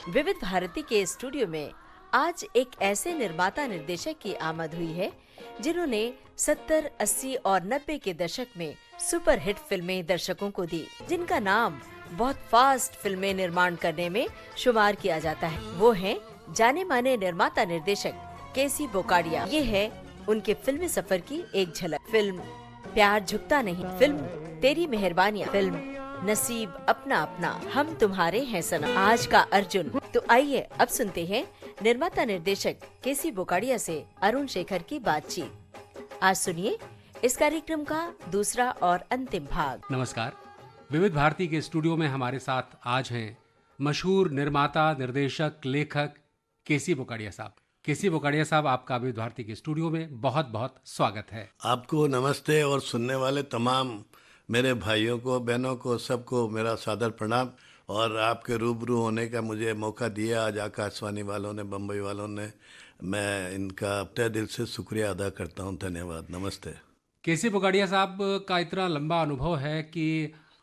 विविध भारती के स्टूडियो में आज एक ऐसे निर्माता निर्देशक की आमद हुई है जिन्होंने 70, 80 और 90 के दशक में सुपर हिट फिल्में दर्शकों को दी, जिनका नाम बहुत फास्ट फिल्में निर्माण करने में शुमार किया जाता है। वो हैं जाने माने निर्माता निर्देशक केसी बोकाडिया। ये है उनके फिल्मी सफर की एक झलक। फिल्म प्यार झुकता नहीं, फिल्म तेरी मेहरबानियाँ, फिल्म नसीब अपना अपना, हम तुम्हारे हैं सनम, आज का अर्जुन। तो आइए अब सुनते हैं निर्माता निर्देशक केसी बोकाडिया से अरुण शेखर की बातचीत। आज सुनिए इस कार्यक्रम का दूसरा और अंतिम भाग। नमस्कार। विविध भारती के स्टूडियो में हमारे साथ आज हैं मशहूर निर्माता निर्देशक लेखक केसी बोकाडिया साहब। केसी बोकाडिया साहब, आपका विविध भारती के स्टूडियो में बहुत बहुत स्वागत है। आपको नमस्ते और सुनने वाले तमाम मेरे भाइयों को, बहनों को, सबको मेरा सादर प्रणाम। और आपके रूबरू होने का मुझे मौका दिया आज आकाशवाणी वालों ने, बम्बई वालों ने, मैं इनका तहे दिल से शुक्रिया अदा करता हूं। धन्यवाद। नमस्ते। केसी बोकाडिया साहब का इतना लंबा अनुभव है कि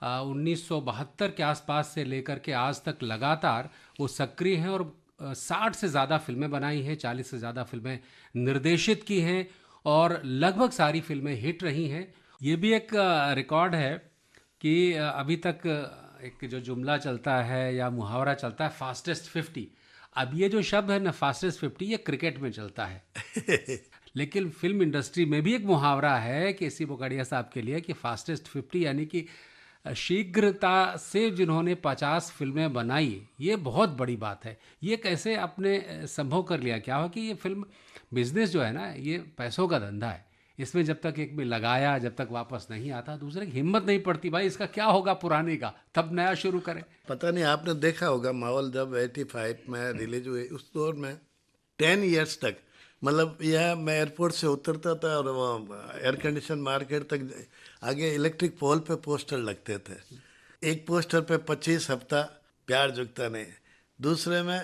1972 के आसपास से लेकर के आज तक लगातार वो सक्रिय हैं और 60 से ज़्यादा फिल्में बनाई हैं, 40 से ज़्यादा फिल्में निर्देशित की हैं और लगभग सारी फिल्में हिट रही हैं। ये भी एक रिकॉर्ड है कि अभी तक एक जो जुमला चलता है या मुहावरा चलता है, फास्टेस्ट 50। अब ये जो शब्द है ना, फास्टेस्ट 50, ये क्रिकेट में चलता है लेकिन फिल्म इंडस्ट्री में भी एक मुहावरा है केसी बोकाडिया साहब के लिए कि फास्टेस्ट 50, यानी कि शीघ्रता से जिन्होंने 50 फिल्में बनाई, ये बहुत बड़ी बात है। ये कैसे आपने संभव कर लिया? क्या हो कि ये फिल्म बिजनेस जो है ना, ये पैसों का धंधा है। इसमें जब तक एक में लगाया, जब तक वापस नहीं आता, दूसरे की हिम्मत नहीं पड़ती, भाई इसका क्या होगा पुराने का, तब नया शुरू करें। पता नहीं आपने देखा होगा, मावल जब 85 में रिलीज हुई, उस दौर में 10 इयर्स तक, मतलब यह मैं एयरपोर्ट से उतरता था और वो एयर कंडीशन मार्केट तक आगे इलेक्ट्रिक पोल पे पोस्टर लगते थे। एक पोस्टर पे 25 हफ्ता प्यार झुकता नहीं, दूसरे में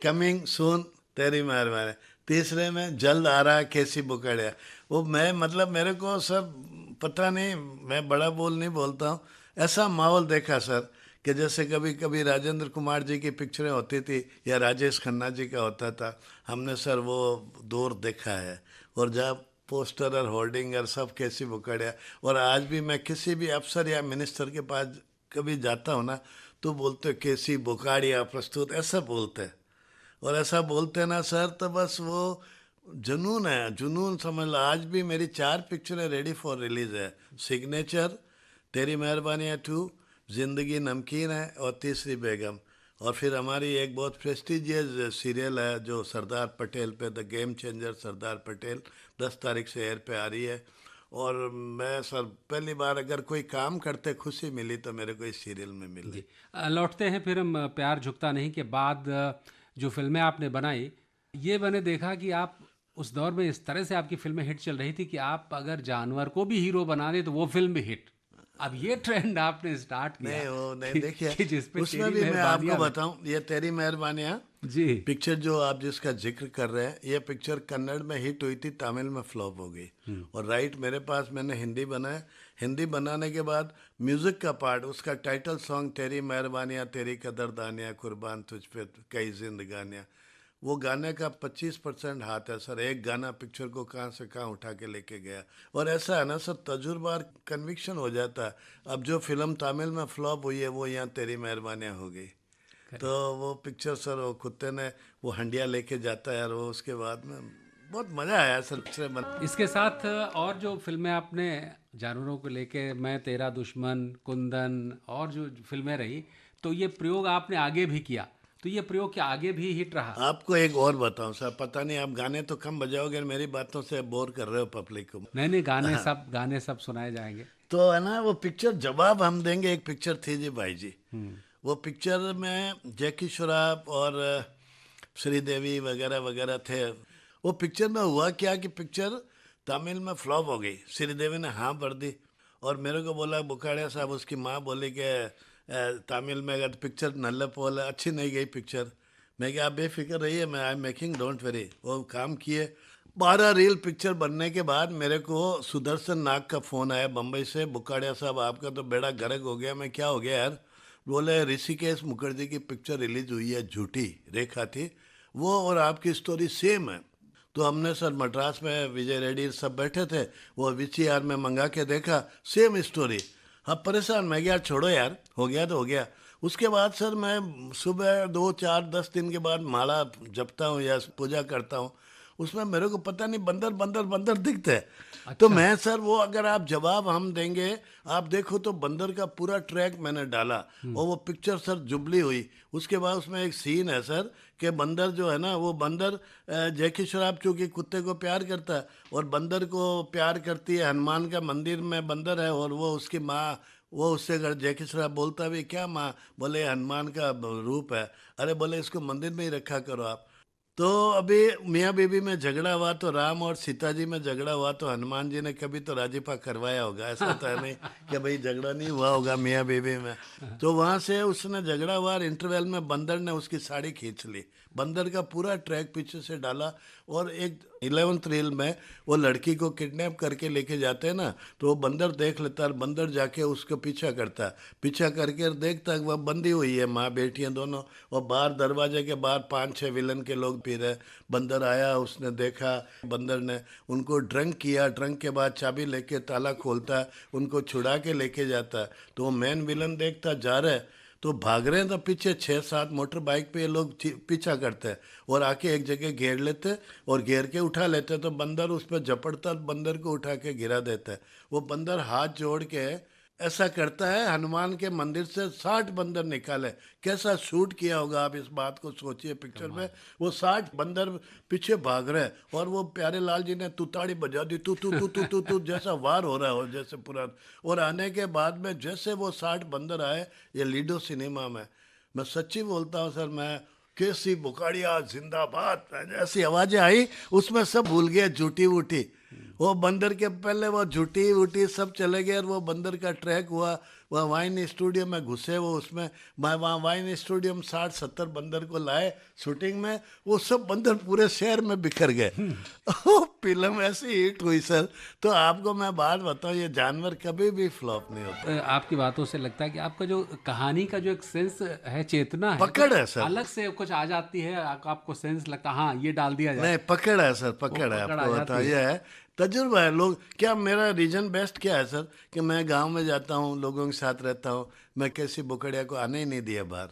कमिंग सून तेरी मेहरबानी, तीसरे में जल्द आ रहा केसी बोकाडिया। वो मैं मतलब मेरे को सब पता नहीं, मैं बड़ा बोल नहीं बोलता हूँ, ऐसा माहौल देखा सर कि जैसे कभी कभी राजेंद्र कुमार जी की पिक्चरें होती थी या राजेश खन्ना जी का होता था, हमने सर वो दौर देखा है। और जब पोस्टर और होर्डिंग और सब केसी बोकाडिया, और आज भी मैं किसी भी अफसर या मिनिस्टर के पास कभी जाता हूँ ना, तो बोलते केसी बोकाडिया प्रस्तुत, ऐसा बोलते हैं। और ऐसा बोलते ना सर, तो बस वो जुनून है, जुनून समझ लो। आज भी मेरी 4 पिक्चरें रेडी फॉर रिलीज है। सिग्नेचर, तेरी मेहरबानियाँ 2, जिंदगी नमकीन है और तीसरी बेगम। और फिर हमारी एक बहुत प्रेस्टिजियस सीरियल है जो सरदार पटेल पे, the game changer Sardar Patel, 10 तारीख से एयर पे आ रही है। और मैं सर पहली बार अगर कोई काम करते खुशी मिली तो मेरे को इस सीरियल में मिली। लौटते हैं फिर हम प्यार झुकता नहीं के बाद जो फिल्में आपने बनाई, ये मैंने देखा कि आप उस दौर में इस तरह से आपकी फिल्में हिट चल रही थी कि आप अगर जानवर को भी हीरो बना दे तो वो फिल्म भी हिट। अब ये ट्रेंड आपने स्टार्ट किया। नहीं वो नहीं, देखिए जिसपे उसमें भी मैं आपको बताऊं, ये तेरी मेहरबानियाँ जी पिक्चर जो आप जिसका जिक्र कर रहे हैं, ये पिक्चर कन्नड़ में हिट हुई थी, तमिल में फ्लॉप हो गई। और राइट मेरे पास, मैंने हिंदी बनाया। हिंदी बनाने के बाद म्यूजिक का पार्ट, उसका टाइटल सॉन्ग तेरी मेहरबानियाँ, तेरी कदरदानियाँ, कुर्बान तुझ पे कई जिंदगानियाँ, वो गाने का 25% हाथ है सर। एक गाना पिक्चर को कहाँ से कहाँ उठा के लेके गया। और ऐसा है ना सर, तजुर्बा और कन्विक्शन हो जाता है। अब जो फिल्म तमिल में फ्लॉप हुई है वो यहाँ तेरी मेहरबानियाँ हो गई। तो वो पिक्चर सर, वो कुत्ते ने वो हंडिया लेके जाता है और वो उसके बाद में बहुत मज़ा आया सर पिक्चर बना। इसके साथ और जो फिल्में आपने जानवरों को लेके, मैं तेरा दुश्मन, कुंदन और जो फिल्में रही, तो ये प्रयोग आपने आगे भी किया, तो ये प्रयोग क्या आगे भी हिट रहा? आपको एक और बताऊं सर, पता नहीं आप गाने तो कम बजाओगे, मेरी बातों से बोर कर रहे हो पब्लिक को। नहीं, गाने सब सुनाए जाएंगे। तो है ना, वो पिक्चर जवाब हम देंगे, एक पिक्चर थी जी भाई जी। वो पिक्चर में जैकी श्रॉफ और श्रीदेवी वगैरह वगैरह थे। वो पिक्चर में हुआ क्या कि पिक्चर तमिल में फ्लॉप हो गई। श्रीदेवी ने हाँ भर दी और मेरे को बोला बोकाडिया साहब, उसकी माँ बोली कि तमिल में अगर पिक्चर नल्ले पोल अच्छी नहीं गई पिक्चर। मैं क्या, आप बेफिक्र रहिए, मैं I am making, don't worry. वो काम किए। 12 रील पिक्चर बनने के बाद मेरे को सुदर्शन नाग का फ़ोन आया बम्बई से, बोकाडिया साहब आपका तो बेड़ा गर्क हो गया। मैं क्या हो गया यार? बोले ऋषिकेश मुखर्जी की पिक्चर रिलीज हुई है झूठी, रेखा थी वो, और आपकी स्टोरी सेम है। तो हमने सर मद्रास में विजय रेड्डी सब बैठे थे, वो वीसीआर में मंगा के देखा, सेम स्टोरी। हाँ परेशान, मैं यार छोड़ो यार, हो गया तो हो गया। उसके बाद सर मैं सुबह 2 4 10 दिन के बाद माला जपता हूँ या पूजा करता हूँ, उसमें मेरे को पता नहीं बंदर बंदर बंदर दिखते हैं। तो मैं सर वो अगर आप जवाब हम देंगे, आप देखो तो बंदर का पूरा ट्रैक मैंने डाला और वो पिक्चर सर जुबली हुई। उसके बाद उसमें एक सीन है सर कि बंदर जो है ना, वो बंदर जैकी श्रॉफ चूँकि कुत्ते को प्यार करता है और बंदर को प्यार करती है, हनुमान का मंदिर में बंदर है और वो उसकी माँ, वो उससे अगर जैकी श्रॉफ बोलता भी क्या माँ, बोले हनुमान का रूप है, अरे बोले इसको मंदिर में ही रखा करो आप। तो अभी मियाँ बीबी में झगड़ा हुआ तो राम और सीता जी में झगड़ा हुआ तो हनुमान जी ने कभी तो राजीपा करवाया होगा, ऐसा तो है नहीं कि भाई झगड़ा नहीं हुआ होगा मियाँ बीबी में। तो वहाँ से उसने झगड़ा हुआ और इंटरवल में बंदर ने उसकी साड़ी खींच ली, बंदर का पूरा ट्रैक पीछे से डाला। और एक 11th रील में वो लड़की को किडनैप करके लेके जाते हैं ना, तो वो बंदर देख लेता है, बंदर जाके उसको पीछा करता है, पीछा करके देखता है वह बंदी हुई है माँ बेटियाँ दोनों, और बाहर दरवाजे के बाहर 5 6 विलन के लोग पी रहे। बंदर आया, उसने देखा, बंदर ने उनको ड्रंक किया, ड्रंक के बाद चाबी लेके ताला खोलता है, उनको छुड़ा के लेके जाता है। तो वो मेन विलन देखता जा रहा है तो भाग रहे हैं, तो पीछे 6 7 मोटर बाइक पे ये लोग पीछा करते हैं और आके एक जगह घेर लेते और घेर के उठा लेते, तो बंदर उस पर झपटता, बंदर को उठा के गिरा देता है। वो बंदर हाथ जोड़ के ऐसा करता है, हनुमान के मंदिर से 60 बंदर निकाले। कैसा शूट किया होगा, आप इस बात को सोचिए पिक्चर में। वो 60 बंदर पीछे भाग रहे हैं और वो प्यारे लाल जी ने तुताड़ी बजा दी, तू तू तू तू तू तू जैसा वार हो रहा हो जैसे पूरा। और आने के बाद में जैसे वो 60 बंदर आए ये लीडो सिनेमा में, मैं सच्ची बोलता हूँ सर, मैं केसी बुकाड़िया जिंदाबाद ऐसी आवाजें आई, उसमें सब भूल गए झूठी वूठी। वो बंदर के पहले वो झूठी वूठी सब चले गए और वो बंदर का ट्रैक हुआ। वह वाइन स्टूडियो में घुसे, वो उसमें वहाँ वाइन स्टूडियो में 60 70 बंदर को लाए शूटिंग में, वो सब बंदर पूरे शहर में बिखर गए। फिल्म ऐसी हिट हुई सर। तो आपको मैं बात बताऊँ, ये जानवर कभी भी फ्लॉप नहीं होता। आपकी बातों से लगता है कि आपका जो कहानी का जो एक सेंस है, चेतना है, पकड़ है सर, अलग से कुछ आ जाती है, आपको सेंस लगता है हाँ ये डाल दिया जाए। नहीं पकड़ है सर, पकड़ है, आपको बताइए है, तजुर्बा है। लोग क्या, मेरा रीजन बेस्ट क्या है सर कि मैं गांव में जाता हूँ, लोगों के साथ रहता हूँ, मैं कैसी बुकड़िया को आने ही नहीं दिया बाहर।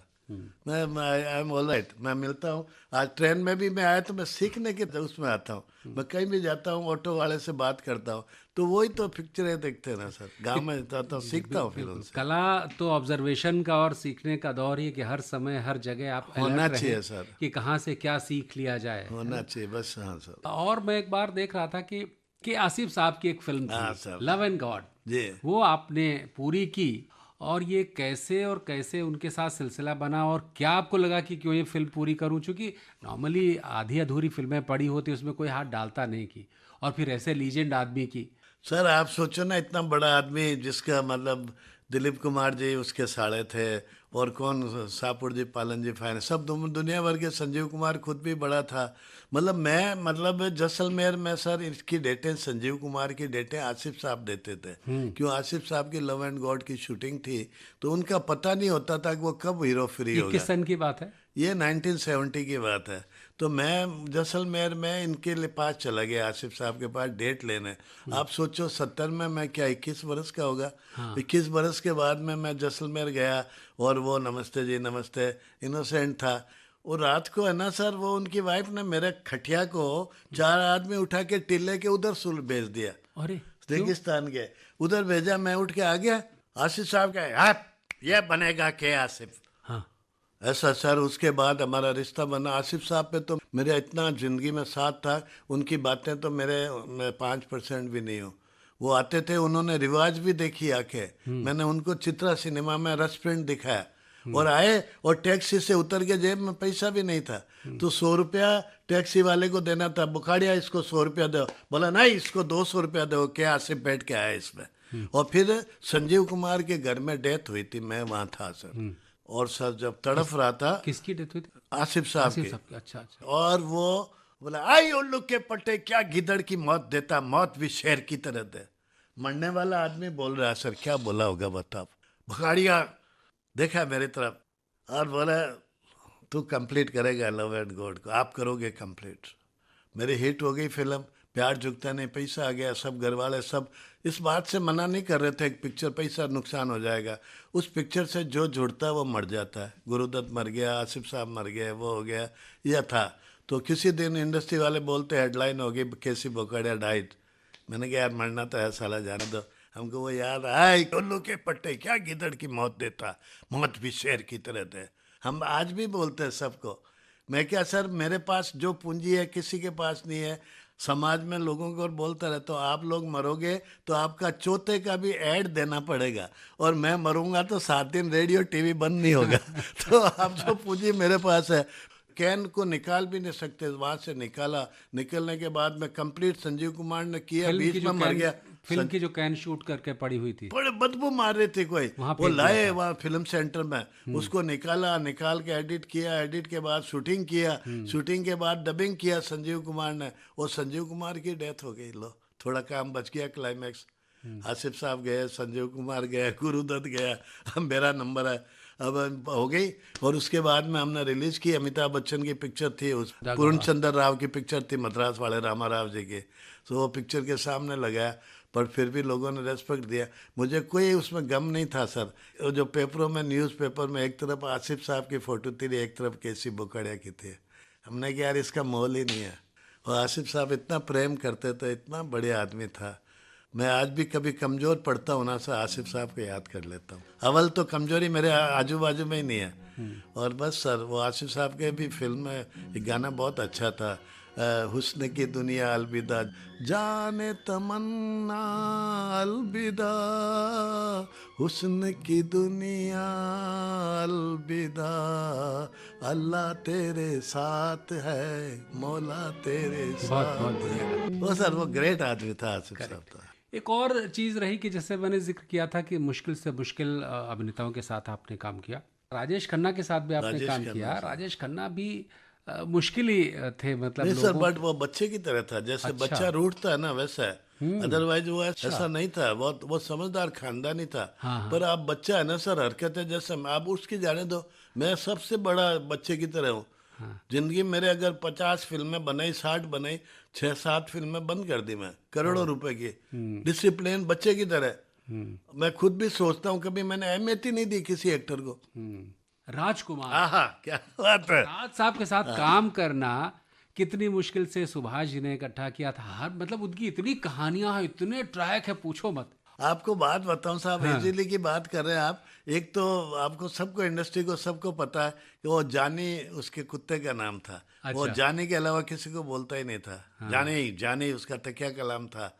मैं आई एम ऑल राइट, मैं मिलता हूँ। आज ट्रेन में भी मैं आया तो मैं सीखने के उसमें आता हूँ, मैं कहीं भी जाता हूँ ऑटो वाले से बात करता हूँ, तो वही तो पिक्चरें देखते हैं ना सर। गांव में जाता हूँ, सीखता हूँ फिर उनसे। कला तो ऑब्जर्वेशन का और सीखने का दौर ही कि हर समय हर जगह आप होना alert चाहिए रहें सर, कि कहाँ से क्या सीख लिया जाए, होना चाहिए बस। हाँ सर। और मैं एक बार देख रहा था कि आसिफ साहब की एक फिल्म हाँ थी सर लव एंड गॉड, जी, वो आपने पूरी की, और ये कैसे और कैसे उनके साथ सिलसिला बना, और क्या आपको लगा कि क्यों ये फिल्म पूरी करूं, क्योंकि नॉर्मली आधी अधूरी फिल्में पड़ी होती उसमें कोई हाथ डालता नहीं की, और फिर ऐसे लीजेंड आदमी की। सर आप सोचो ना, इतना बड़ा आदमी जिसका मतलब दिलीप कुमार जी उसके साड़े थे, और कौन सापुर जी, पालन जी, फाइन सब दुनिया भर के, संजीव कुमार खुद भी बड़ा था। मतलब मैं मतलब जैसलमेर में सर इसकी डेटें, संजीव कुमार की डेटें आसिफ साहब देते थे, क्यों आसिफ साहब की लव एंड गॉड की शूटिंग थी, तो उनका पता नहीं होता था कि वो कब हीरो फ्री ये होगा। किस सन की बात है? ये 1970 की बात है। तो मैं जैसलमेर में इनके लिए पास चला गया, आसिफ साहब के पास डेट लेने। आप सोचो 70 में मैं क्या 21 बरस का होगा, 21 बरस के बाद में मैं जैसलमेर गया, और वो नमस्ते जी नमस्ते इनोसेंट था। और रात को है ना सर, वो उनकी वाइफ ने मेरे खटिया को 4 आदमी उठा के टिल्ले के उधर सुल भेज दिया, अरे रेगिस्तान के उधर भेजा। मैं उठ के आ गया, आसिफ साहब का ये बनेगा के आसिफ, हाँ, ऐसा सर। उसके बाद हमारा रिश्ता बना। आसिफ साहब पे तो मेरा इतना ज़िंदगी में साथ था, उनकी बातें तो मेरे मैं 5% भी नहीं हूँ। वो आते थे, उन्होंने रिवाज भी देखी आके, मैंने उनको चित्रा सिनेमा में रस प्रिंट दिखाया, और आए और टैक्सी से उतर के, जेब में पैसा भी नहीं था, तो 100 रुपया टैक्सी वाले को देना था। बुखाड़िया इसको 100 रुपया दो, बोला नहीं इसको 200 रुपया दो, क्या आसिफ बैठ के आया इसमें। और फिर संजीव कुमार के घर में डेथ हुई थी, मैं वहाँ था सर, और सर जब तड़फ रहा था। किसकी डेथ हुई थी? आसिफ साहब की। अच्छा अच्छा। और वो बोला आई उल्लू के पट्टे, क्या गिदड़ की मौत देता, मौत भी शेर की तरह दे। मरने वाला आदमी बोल रहा है सर, क्या बोला होगा बताओ। भगाड़िया देखा मेरी तरफ और बोला तू कंप्लीट करेगा लव एंड गॉड को, आप करोगे कंप्लीट। मेरी हिट हो गई फिल्म, प्यार झुकता नहीं, पैसा आ गया, सब घर वाले सब इस बात से मना नहीं कर रहे थे कि पिक्चर पैसा नुकसान हो जाएगा। उस पिक्चर से जो जुड़ता है वो मर जाता है। गुरुदत्त मर गया, आसिफ साहब मर गए, वो हो गया, यह था। तो किसी दिन इंडस्ट्री वाले बोलते हेडलाइन होगी केसी बोकाडिया डाइट। मैंने कहा यार मरना तो है साला, जाने दो। हमको वो याद आए टोल्लू के पट्टे क्या गिदड़ की मौत देता, मौत भी शेर की तरह दे। हम आज भी बोलते हैं सबको। मैं क्या सर, मेरे पास जो पूंजी है किसी के पास नहीं है। समाज में लोगों को और बोलता रहता हूँ, आप लोग मरोगे तो आपका चौथे का भी ऐड देना पड़ेगा, और मैं मरूंगा तो 7 दिन रेडियो टीवी बंद नहीं होगा। तो आप जो पूंजी मेरे पास है, कैन को निकाल भी नहीं सकते, वहां से निकाला। निकलने के बाद में कंप्लीट संजीव कुमार ने किया, फिल्म की बीच जो में मर गया। फिल्म की जो कैन शूट करके पड़ी हुई थी, बड़े बदबू मार रहे थे कोई, वहाँ वो फेंक दिया लाए था। वहाँ फिल्म सेंटर में, उसको निकाला, निकाल के एडिट किया, एडिट के बाद शूटिंग किया, शूटिंग के बाद डबिंग किया संजीव कुमार ने। वो संजीव कुमार की डेथ हो गई। लो थोड़ा काम बच गया क्लाइमैक्स। आसिफ साहब गए, संजीव कुमार गए, गुरुदत्त गया, अब मेरा नंबर है, अब हो गई। और उसके बाद में हमने रिलीज की, अमिताभ बच्चन की पिक्चर थी, उस पूर्ण चंद्र राव की पिक्चर थी, मद्रास वाले रामा राव जी की। तो वो पिक्चर के सामने लगाया, पर फिर भी लोगों ने रेस्पेक्ट दिया। मुझे कोई उसमें गम नहीं था सर। वो जो पेपरों में, न्यूज़पेपर में, एक तरफ आसिफ साहब की फ़ोटो थी, एक तरफ केसी बोकाडिया की थी। हमने कहा यार इसका मोल ही नहीं है। और आसिफ साहब इतना प्रेम करते थे, इतना बढ़िया आदमी था। मैं आज भी कभी कमज़ोर पड़ता हूँ ना सर, आसिफ साहब को याद कर लेता हूँ। अव्वल तो कमज़ोरी मेरे आजू बाजू में ही नहीं है। और बस सर, वो आसिफ साहब के भी फिल्म में एक गाना बहुत अच्छा था, हुस्न की दुनिया अलविदा, जाने तमन्ना अलविदा, हुस्न की दुनिया अलविदा, अल्लाह तेरे साथ है, मौला तेरे बहुत बहुत साथ बढ़िया। है। वो सर, वो ग्रेट आदमी था आसिफ साहब तो। एक और चीज़ रही कि जैसे मैंने जिक्र किया था कि मुश्किल से मुश्किल अभिनेताओं के साथ आपने काम किया, राजेश खन्ना के साथ भी आपने राजेश काम खन्ना किया। साहब। राजेश खन्ना भी मुश्किल ही थे, मतलब नहीं सर, लोगों। बट वो बच्चे की तरह था, जैसे अच्छा। बच्चा रूठता है ना वैसा है। अदरवाइज वो ऐसा नहीं था, बहुत वो समझदार खानदानी था। हाँ, हाँ। पर आप बच्चा है ना सर, हरकतें जैसे आप उसकी जाने दो। मैं सबसे बड़ा बच्चे की तरह हूँ। जिंदगी में मेरे अगर 50 फिल्में बनाई, 60 बनाई, 6-7 फिल्में बंद कर दी मैं, करोड़ों रुपए की। डिसिप्लिन बच्चे की तरह। मैं खुद भी सोचता हूँ, कभी मैंने अहमियत ही नहीं दी किसी एक्टर को। राजकुमार, आहा क्या बात है। राज साहब के साथ काम करना कितनी मुश्किल से सुभाष जी ने इकट्ठा किया था। हर मतलब उनकी इतनी कहानियां हैं, इतने ट्रैक है, पूछो मत। आपको बात बताऊं साहब, हाँ। इजीली की बात कर रहे हैं आप। एक तो आपको सबको, इंडस्ट्री को सबको पता है कि वो जानी उसके कुत्ते का नाम था। वो अच्छा। जानी के अलावा किसी को बोलता ही नहीं था। जानी जानी उसका तकिया कलाम था।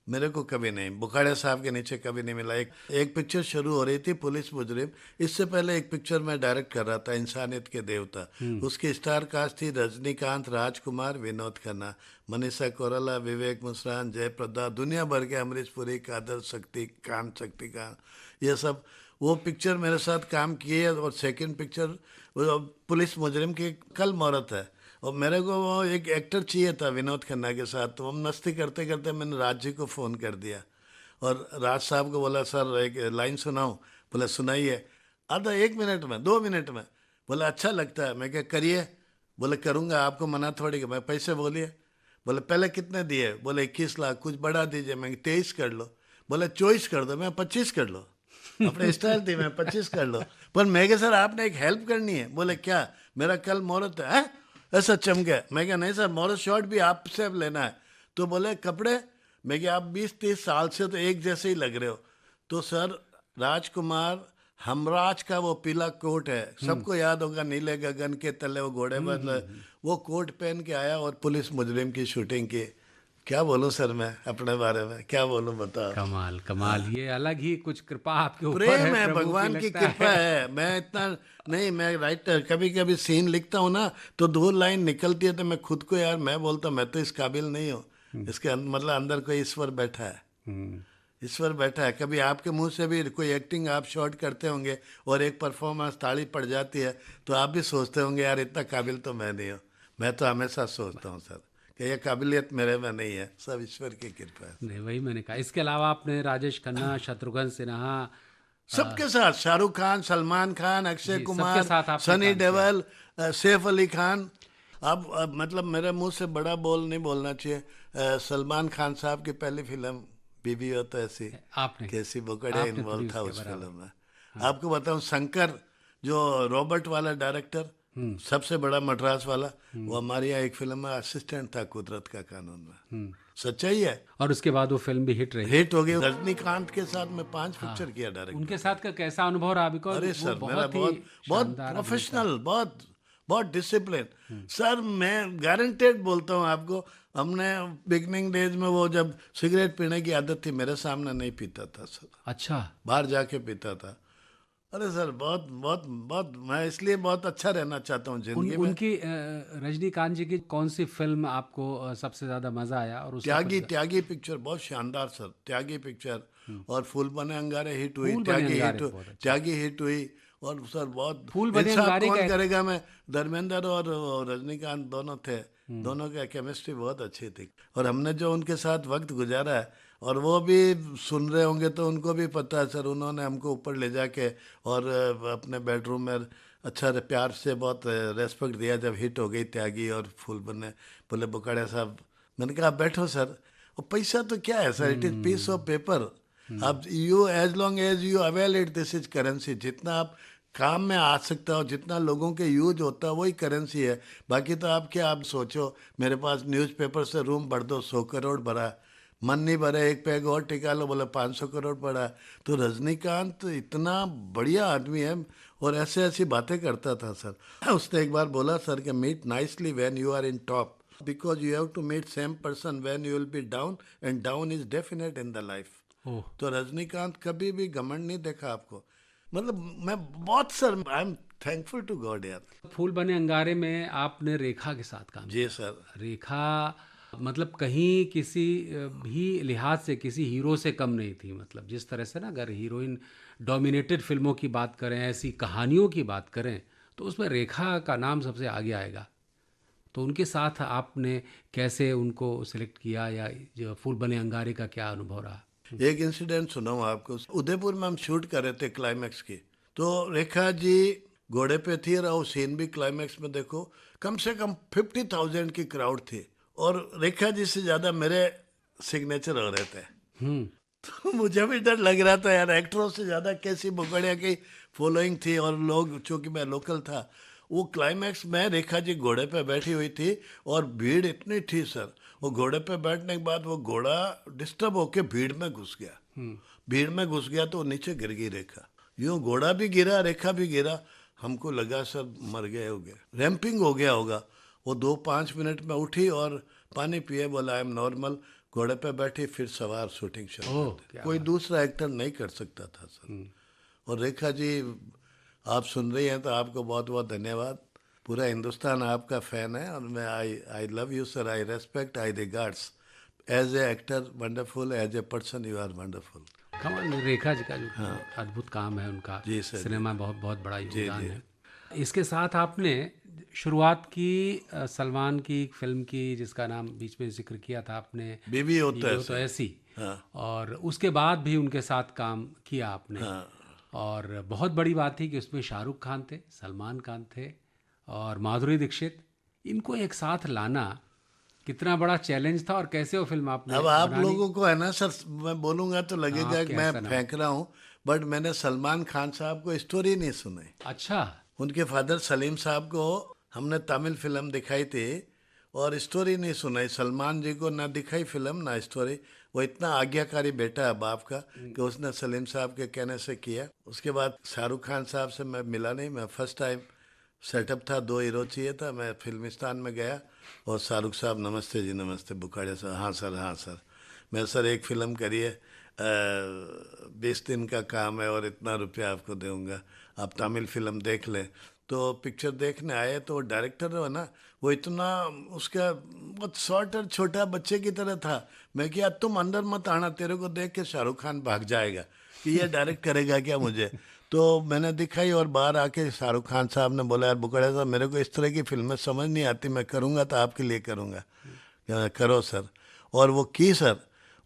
मेरे को कभी नहीं, बुखाड़े साहब के नीचे कभी नहीं मिला। एक पिक्चर शुरू हो रही थी, पुलिस मुजरिम। इससे पहले एक पिक्चर मैं डायरेक्ट कर रहा था, इंसानियत के देवता। उसकी स्टार कास्ट थी रजनीकांत, राजकुमार, विनोद खन्ना, मनीषा कोइराला, विवेक मुस्रान, जयप्रदा, दुनिया भर के, अमरीश पुरी, कादर शक्तिकांत, ये सब। वो पिक्चर मेरे साथ काम किए। और सेकंड पिक्चर वो पुलिस मुजरिम की कल मुहूर्त है, और मेरे को वो एक एक्टर चाहिए था विनोद खन्ना के साथ। तो हम मस्ती करते करते मैंने राज जी को फ़ोन कर दिया, और राज साहब को बोला सर एक लाइन सुनाऊं। बोला सुनाइए। आधा 1 मिनट में, 2 मिनट में। बोला अच्छा लगता है। मैं क्या करिए। बोले करूँगा, आपको मना थोड़ी कि मैं पैसे बोलिए। बोले पहले कितने दिए। बोले 21 लाख, कुछ बढ़ा दीजिए। मैं 23 कर लो। बोले 24 कर दो। मैं 25 कर लो। अपने स्टाइल थी, मैं 25 कर लो। पर मैं क्या सर आपने एक हेल्प करनी है। बोले क्या। मेरा कल मुहूर्त है। हैं? ऐसा चमके। मैं क्या नहीं सर, मुहूर्त शॉट भी आपसे अब लेना है। तो बोले कपड़े। मैं क्या आप 20-30 साल से तो एक जैसे ही लग रहे हो। तो सर राजकुमार, हमराज का वो पीला कोट है, सबको याद होगा, नीले गगन के तले वो घोड़े पर, वो कोट पहन के आया और पुलिस मुजरिम की शूटिंग की। क्या बोलूं सर, मैं अपने बारे में क्या बोलूं बताओ। कमाल कमाल, ये अलग ही कुछ कृपा आपके ऊपर प्रेम है, है, प्रभु भगवान की लगता कृपा है। मैं इतना नहीं, मैं राइटर कभी कभी सीन लिखता हूँ ना, तो 2 लाइन निकलती है तो मैं खुद को यार, मैं बोलता हूँ मैं तो इस काबिल नहीं हूँ। इसके मतलब अंदर कोई ईश्वर बैठा है। ईश्वर बैठा है। कभी आपके मुंह से भी कोई एक्टिंग आप शॉर्ट करते होंगे और एक परफॉर्मेंस ताली पड़ जाती है, तो आप भी सोचते होंगे यार इतना काबिल तो मैं नहीं हूँ। मैं तो हमेशा सोचता हूँ सर कि ये काबिलियत मेरे में नहीं है, सब ईश्वर की कृपा है। नहीं, वही मैंने कहा। इसके अलावा आपने राजेश खन्ना, शत्रुघ्न सिन्हा, सबके साथ, शाहरुख खान, सलमान खान, अक्षय जी, कुमार, सबके साथ आपने सनी काम किया। देओल, सैफ अली खान। अब मतलब मेरे मुंह से बड़ा बोल नहीं बोलना चाहिए। सलमान खान साहब की पहली फिल्म बीवी हो तो ऐसी, आपने कैसी बोकड़े आपने इन्वॉल्व प्रोड्यूस था किया, उस बराबर। फिल्म में। आपको बताऊं, शंकर जो रॉबर्ट वाला डायरेक्टर, सबसे बड़ा मद्रास वाला, वो हमारे यहाँ एक फिल्म में असिस्टेंट था, कुदरत का कानून में। सच्चाई है, और उसके बाद वो फिल्म भी हिट रही। हिट हो गई। रजनीकांत के साथ मैं 5 पिक्चर किया डायरेक्ट। उनके साथ का कैसा अनुभव रहा? बिकॉज अरे वो सर, मेरा बहुत ही बहुत बहुत शानदार अभिनेता। प्रोफेशनल, बहुत बहुत डिसिप्लिन। सर मैं गारंटेड बोलता हूँ आपको, हमने बिगनिंग डेज में वो जब सिगरेट पीने की आदत थी, मेरे सामने नहीं पीता था सर, अच्छा, बाहर जाके पीता था। अरे सर बहुत बहुत बहुत, मैं इसलिए बहुत अच्छा रहना चाहता हूँ जिंदगी में। उनकी रजनीकांत जी की कौन सी फिल्म आपको सबसे ज्यादा मजा आया और उससे त्यागी, कुछ- त्यागी पिक्चर बहुत शानदार सर, त्यागी पिक्चर। और फूल बने अंगारे हिट हुई, फूल बने त्यागी अंगारे हिट, बहुत अच्छा। त्यागी हिट हुई। और सर बहुत फूल बने इंसाफ अंगारे कौन का करेगा में धर्मेंद्र और रजनीकांत दोनों थे, दोनों की केमिस्ट्री बहुत अच्छी थी। और हमने जो उनके साथ वक्त गुजारा है, और वो भी सुन रहे होंगे तो उनको भी पता है सर, उन्होंने हमको ऊपर ले जाके और अपने बेडरूम में अच्छा प्यार से बहुत रेस्पेक्ट दिया जब हिट हो गई त्यागी और फूल बने। बोले बुखाड़े साहब, मैंने कहा आप बैठो सर, और पैसा तो क्या है sir, it is piece of paper. अब you as long as you avail it, this is currency. जितना आप काम में आ सकता हो, जितना लोगों के यूज होता है, वही करेंसी है। बाकी तो आप क्या, आप सोचो मेरे पास न्यूज़पेपर से रूम भर दो, 100 करोड़ भरा, मन नहीं भरा, एक पैग और टिका लो, बोला 500 करोड़ पड़ा। तो रजनीकांत इतना बढ़िया आदमी है, और ऐसे ऐसी बातें करता था सर। उसने एक बार बोला सर कि meet nicely when you are in top, because you have to meet same person when you will be down, and down is definite in the life. Oh, तो रजनीकांत कभी भी घमंड नहीं देखा आपको। मतलब मैं बहुत sir, I am thankful to God यार। फूल बने अंगारे में आपने रेखा के साथ काम जी सर। किया। रेखा मतलब कहीं किसी भी लिहाज से किसी हीरो से कम नहीं थी। मतलब जिस तरह से ना, अगर हीरोइन डोमिनेटेड फिल्मों की बात करें, ऐसी कहानियों की बात करें, तो उसमें रेखा का नाम सबसे आगे आएगा। तो उनके साथ आपने कैसे उनको सिलेक्ट किया, या जो फूल बने अंगारे का क्या अनुभव रहा? एक इंसिडेंट सुनाऊं आपको। उदयपुर में हम शूट कर रहे थे क्लाइमैक्स की, तो रेखा जी घोड़े पे थी, और वो सीन भी क्लाइमैक्स में देखो, कम से कम 50,000 की क्राउड थी, और रेखा जी से ज़्यादा मेरे सिग्नेचर हो रहे थे। तो मुझे भी डर लग रहा था यार, एक्टरों से ज़्यादा कैसी बुकड़िया की फॉलोइंग थी, और लोग, चूँकि मैं लोकल था, वो क्लाइमैक्स में रेखा जी घोड़े पे बैठी हुई थी, और भीड़ इतनी थी सर, वो घोड़े पे बैठने के बाद वो घोड़ा डिस्टर्ब होके भीड़ में घुस गया। भीड़ में घुस गया तो नीचे गिर गई रेखा, यूँ घोड़ा भी गिरा, रेखा भी गिरा। हमको लगा सर मर गए होंगे, रैंपिंग हो गया होगा। वो 2-5 मिनट में उठी और पानी पिए, बोला आई एम नॉर्मल, घोड़े पे बैठी, फिर सवार शूटिंग शुरू ओह, कर दी। क्या कोई दूसरा एक्टर नहीं कर सकता था सर। और रेखा जी, आप सुन रही हैं तो आपको बहुत बहुत धन्यवाद। पूरा हिंदुस्तान आपका फ़ैन है, और मैं I love you sir, I respect, I regards. As a actor wonderful, as a person you are wonderful. कमाल, रेखा जी का जो अद्भुत काम है उनका, जी सर, सिनेमा बहुत बहुत बड़ा योगदान जी। है। इसके साथ आपने शुरुआत की सलमान की एक फिल्म की, जिसका नाम बीच में जिक्र किया था आपने, बीवी होता ये है तो ऐसी। हाँ। और उसके बाद भी उनके साथ काम किया आपने। हाँ। और बहुत बड़ी बात थी कि उसमें शाहरुख खान थे, सलमान खान थे, और माधुरी दीक्षित। इनको एक साथ लाना कितना बड़ा चैलेंज था, और कैसे वो फिल्म आपने अब आप बना ली? लोगों को है ना सर, मैं बोलूँगा तो लगेगा आप कि कैसा मैं ना फेंक रहा हूँ, बट मैंने सलमान खान साहब को स्टोरी नहीं सुनी। अच्छा, उनके फादर सलीम साहब को हमने तमिल फिल्म दिखाई थी, और स्टोरी नहीं सुनाई। सलमान जी को ना दिखाई फिल्म, ना स्टोरी। वो इतना आज्ञाकारी बेटा है बाप का कि उसने सलीम साहब के कहने से किया। उसके बाद शाहरुख खान साहब से मैं मिला नहीं, मैं फर्स्ट टाइम सेटअप था, 2 हीरो चाहिए था, मैं फिल्मिस्तान में गया, और शाहरुख साहब नमस्ते जी, नमस्ते। बुखाड़े साहब, हाँ सर, हाँ सर। मैं सर एक फ़िल्म करिए, 20 दिन का काम है और इतना रुपया आपको दूंगा, आप तमिल फिल्म देख लें। तो पिक्चर देखने आए, तो डायरेक्टर है ना, वो इतना, उसका बहुत शॉर्ट और छोटा बच्चे की तरह था। मैं किया तुम अंदर मत आना, तेरे को देख के शाहरुख खान भाग जाएगा कि ये डायरेक्ट करेगा क्या मुझे। तो मैंने दिखाई, और बाहर आके शाहरुख खान साहब ने बोला, यार बुखाड़े साहब, मेरे को इस तरह की फिल्में समझ नहीं आती, मैं करूँगा तो आपके लिए करूँगा। करो सर। और वो की सर,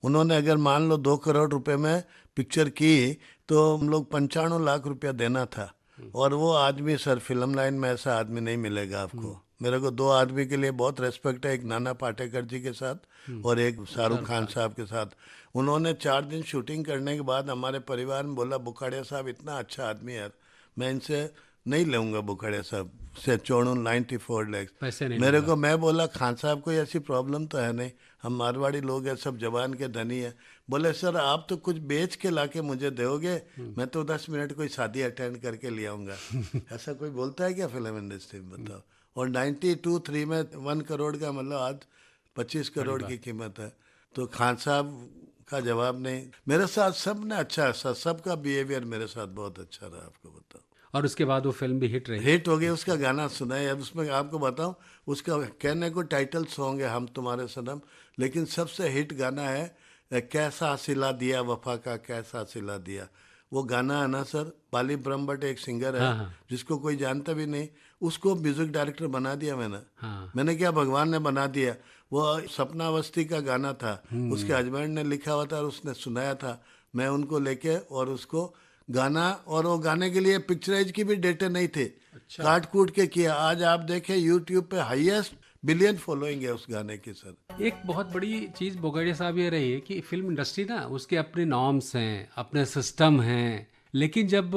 उन्होंने अगर मान लो 2 करोड़ रुपए में पिक्चर की तो हम लोग 95 लाख रुपया देना था। और वो आदमी सर, फिल्म लाइन में ऐसा आदमी नहीं मिलेगा आपको। मेरे को 2 आदमी के लिए बहुत रेस्पेक्ट है, एक नाना पाटेकर जी के साथ और एक शाहरुख खान साहब के साथ। उन्होंने 4 दिन शूटिंग करने के बाद हमारे परिवार में बोला, बुखाड़िया साहब इतना अच्छा आदमी है, मैं इनसे नहीं लूँगा, बुखाड़िया साहब से छोड़ूँ 94 लैक्स पैसे नहीं मेरे लूंगा। को। मैं बोला, खान साहब कोई ऐसी प्रॉब्लम तो है नहीं, हम मारवाड़ी लोग हैं, सब जवान के धनी है। बोले सर आप तो कुछ बेच के लाके मुझे दोगे, मैं तो 10 मिनट कोई शादी अटेंड करके ले आऊँगा। ऐसा कोई बोलता है क्या फिल्म इंडस्ट्री में, बताओ। और 92-3 में 1 करोड़ का मतलब आज 25 करोड़ की कीमत है। तो खान साहब का जवाब नहीं। मेरे साथ सब ने अच्छा है सर, सबका बिहेवियर मेरे साथ बहुत अच्छा रहा, आपको बताओ। और उसके बाद वो फिल्म भी हिट रही। हिट हो गई, उसका गाना सुना है। अब उसमें आपको बताऊं, उसका कहने को टाइटल सॉन्ग है हम तुम्हारे सनम, लेकिन सबसे हिट गाना है कैसा सिला दिया वफा का, कैसा सिला दिया। वो गाना है ना सर, बाली ब्रह्मभट्ट एक सिंगर है हाँ हाँ जिसको कोई जानता भी नहीं, उसको म्यूजिक डायरेक्टर बना दिया मैंने। हाँ। मैंने क्या, भगवान ने बना दिया। वो सपना अवस्थी का गाना था, उसके हस्बैंड ने लिखा हुआ था और उसने सुनाया था। मैं उनको लेके और उसको गाना, और वो गाने के लिए पिक्चराइज की भी डेटे नहीं थे, काट कूट के किया। आज आप देखें यूट्यूब पे हाईएस्ट बिलियन फॉलोइंग है उस गाने की सर। एक बहुत बड़ी चीज़ बोगड़िया साहब ये रही है कि फिल्म इंडस्ट्री ना, उसके अपने नॉर्म्स हैं, अपने सिस्टम हैं। लेकिन जब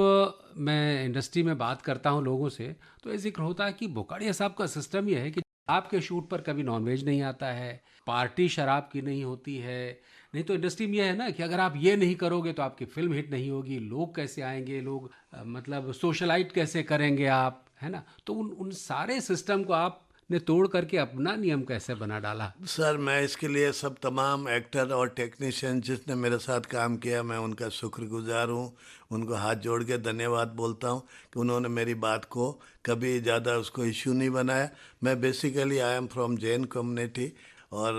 मैं इंडस्ट्री में बात करता हूँ लोगों से, तो ये जिक्र होता है कि बोगड़िया साहब का सिस्टम ये है कि आपके शूट पर कभी नॉनवेज नहीं आता है, पार्टी शराब की नहीं होती है। नहीं तो इंडस्ट्री में ये है ना कि अगर आप ये नहीं करोगे तो आपकी फिल्म हिट नहीं होगी, लोग कैसे आएंगे, लोग मतलब सोशलाइट कैसे करेंगे आप, है ना। तो उन उन सारे सिस्टम को आप ने तोड़ करके अपना नियम कैसे बना डाला। सर मैं इसके लिए सब तमाम एक्टर और टेक्नीशियन जिसने मेरे साथ काम किया, मैं उनका शुक्रगुजार हूँ। उनको हाथ जोड़ के धन्यवाद बोलता हूँ कि उन्होंने मेरी बात को कभी ज़्यादा उसको इश्यू नहीं बनाया। मैं basically I am from Jain community. और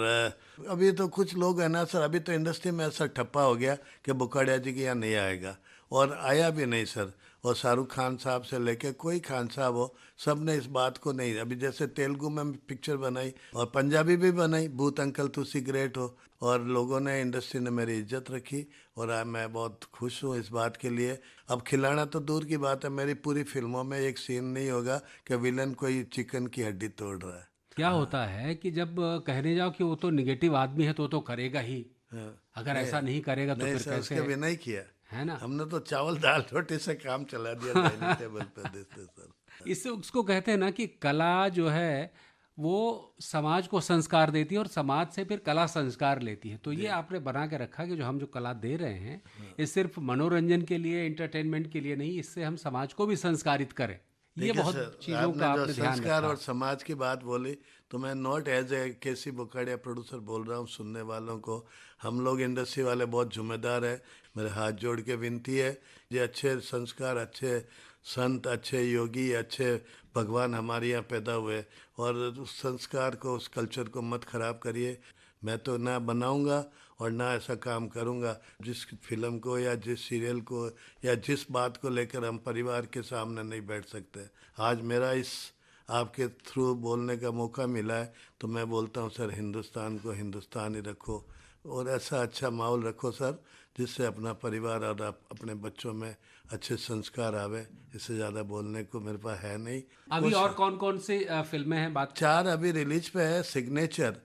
अभी तो कुछ लोग हैं ना सर, अभी तो इंडस्ट्री में ऐसा ठप्पा हो गया कि बुखाड़िया जी के यहाँ नहीं आएगा, और आया भी नहीं सर। और शाहरुख खान साहब से लेके कोई खान साहब हो, सब ने इस बात को नहीं। अभी जैसे तेलुगु में पिक्चर बनाई और पंजाबी भी बनाई, भूत अंकल तुसी ग्रेट हो, और लोगों ने, इंडस्ट्री ने मेरी इज्जत रखी। और मैं बहुत खुश हूँ इस बात के लिए। अब खिलाना तो दूर की बात है, मेरी पूरी फिल्मों में एक सीन नहीं होगा कि विलन कोई चिकन की हड्डी तोड़ रहा है। क्या होता है कि जब कहने जाओ कि वो तो निगेटिव आदमी है तो करेगा ही, हाँ, अगर नहीं ऐसा नहीं करेगा तो नहीं फिर सर, कैसे, उसके बिना ही किया। है ना। हमने तो चावल दाल रोटी से काम चला दिया डाइनिंग टेबल पे देते सर। इससे उसको कहते हैं ना कि कला जो है वो समाज को संस्कार देती है और समाज से फिर कला संस्कार लेती है। तो ये आपने बना के रखा कि जो हम जो कला दे रहे हैं ये सिर्फ मनोरंजन के लिए, एंटरटेनमेंट के लिए नहीं, इससे हम समाज को भी संस्कारित करें। ये देखिए बहुत सर, चीज़ों आपने का जो आपने ध्यान संस्कार रखा। और समाज की बात बोली, तो मैं not as a KC Bokadia producer बोल रहा हूँ, सुनने वालों को, हम लोग इंडस्ट्री वाले बहुत जिम्मेदार हैं। मेरे हाथ जोड़ के विनती है, ये अच्छे संस्कार, अच्छे संत, अच्छे योगी, अच्छे भगवान हमारे यहाँ पैदा हुए, और उस संस्कार को, उस कल्चर को मत खराब करिए। मैं तो ना बनाऊंगा और ना ऐसा काम करूंगा। जिस फिल्म को या जिस सीरियल को या जिस बात को लेकर हम परिवार के सामने नहीं बैठ सकते। आज मेरा इस आपके थ्रू बोलने का मौका मिला है, तो मैं बोलता हूँ सर, हिंदुस्तान को हिंदुस्तान ही रखो और ऐसा अच्छा माहौल रखो सर, जिससे अपना परिवार और अपने बच्चों में अच्छे संस्कार आवे। इससे ज़्यादा बोलने को मेरे पास है नहीं। अभी और कौन कौन सी फिल्में हैं बात। 4 अभी रिलीज पे है। सिग्नेचर,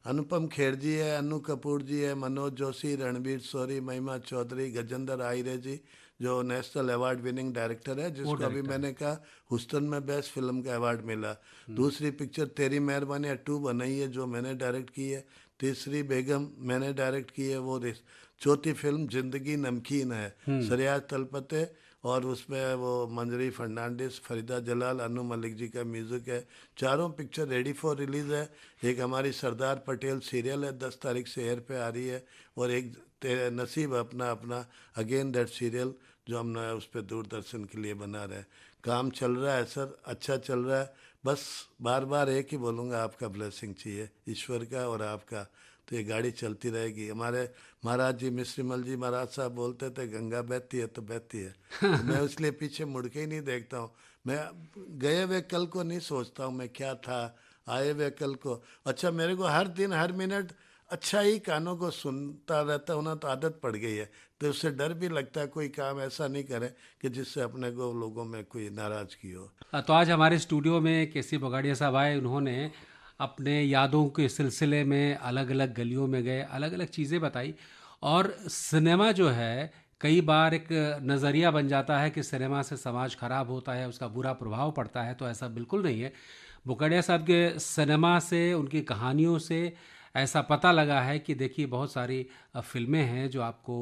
अनुपम खेर जी है, अनु कपूर जी है, मनोज जोशी, रणबीर शोरी, महिमा चौधरी, गजेंद्र आहिरे जी, जो नेशनल अवार्ड विनिंग डायरेक्टर है, जिसको अभी मैंने कहा हुस्टन में बेस्ट फिल्म का अवार्ड मिला। दूसरी पिक्चर तेरी मेहरबानी 2 बनाई है, जो मैंने डायरेक्ट की है। तीसरी बेगम मैंने डायरेक्ट की है, वो चौथी फिल्म जिंदगी नमकीन है, सरियाज तलपते, और उसमें वो मंजरी फर्नांडिस, फरीदा जलाल, अनु मलिक जी का म्यूज़िक है। चारों पिक्चर रेडी फॉर रिलीज़ है। एक हमारी सरदार पटेल सीरियल है, 10 तारीख से एयर पे आ रही है, और एक तेरे नसीब अपना अपना अगेन दैट सीरियल, जो हम उस पर दूरदर्शन के लिए बना रहे हैं। काम चल रहा है सर, अच्छा चल रहा है। बस बार बार एक ही बोलूँगा, आपका ब्लेसिंग चाहिए, ईश्वर का और आपका, तो ये गाड़ी चलती रहेगी। हमारे महाराज जी, मिश्रीमल जी महाराज साहब बोलते थे, गंगा बहती है तो बहती है। तो मैं इसलिए पीछे मुड़ के ही नहीं देखता हूँ। मैं गए हुए कल को नहीं सोचता हूँ मैं क्या था, आए हुए कल को। अच्छा, मेरे को हर दिन हर मिनट अच्छा ही कानों को सुनता रहता हूँ ना, तो आदत पड़ गई है। तो उससे डर भी लगता है कोई काम ऐसा नहीं करे कि जिससे अपने को लोगों में कोई नाराज़गी हो। तो आज हमारे स्टूडियो में केसी बगाड़िया साहब आए। उन्होंने अपने यादों के सिलसिले में अलग अलग गलियों में गए, अलग अलग चीज़ें बताई। और सिनेमा जो है, कई बार एक नज़रिया बन जाता है कि सिनेमा से समाज खराब होता है, उसका बुरा प्रभाव पड़ता है। तो ऐसा बिल्कुल नहीं है। बुकड़िया साहब के सिनेमा से, उनकी कहानियों से ऐसा पता लगा है कि देखिए बहुत सारी फिल्में हैं जो आपको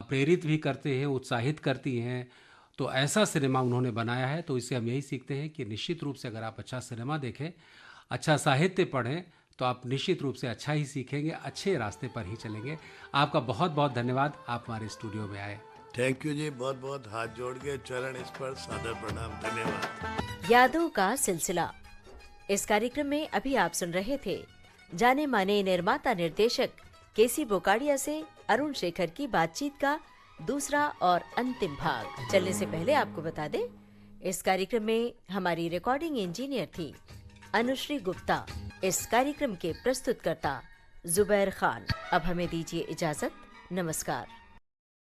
प्रेरित भी करते हैं, उत्साहित करती हैं। तो ऐसा सिनेमा उन्होंने बनाया है। तो इससे हम यही सीखते हैं कि निश्चित रूप से अगर आप अच्छा सिनेमा देखें, अच्छा साहित्य पढ़ें, तो आप निश्चित रूप से अच्छा ही सीखेंगे, अच्छे रास्ते पर ही चलेंगे। आपका बहुत बहुत धन्यवाद, आप हमारे स्टूडियो में आए। थैंक यू जी, बहुत बहुत हाथ जोड़ के चरण स्पर्श, सादर प्रणाम, धन्यवाद। यादों का सिलसिला। इस कार्यक्रम में अभी आप सुन रहे थे जाने माने निर्माता निर्देशक केसी बोकाडिया से अरुण शेखर की बातचीत का दूसरा और अंतिम भाग। चलने से पहले आपको बता दें, इस कार्यक्रम में हमारी रिकॉर्डिंग इंजीनियर थी अनुश्री गुप्ता। इस कार्यक्रम के प्रस्तुतकर्ता जुबैर खान। अब हमें दीजिए इजाजत। नमस्कार।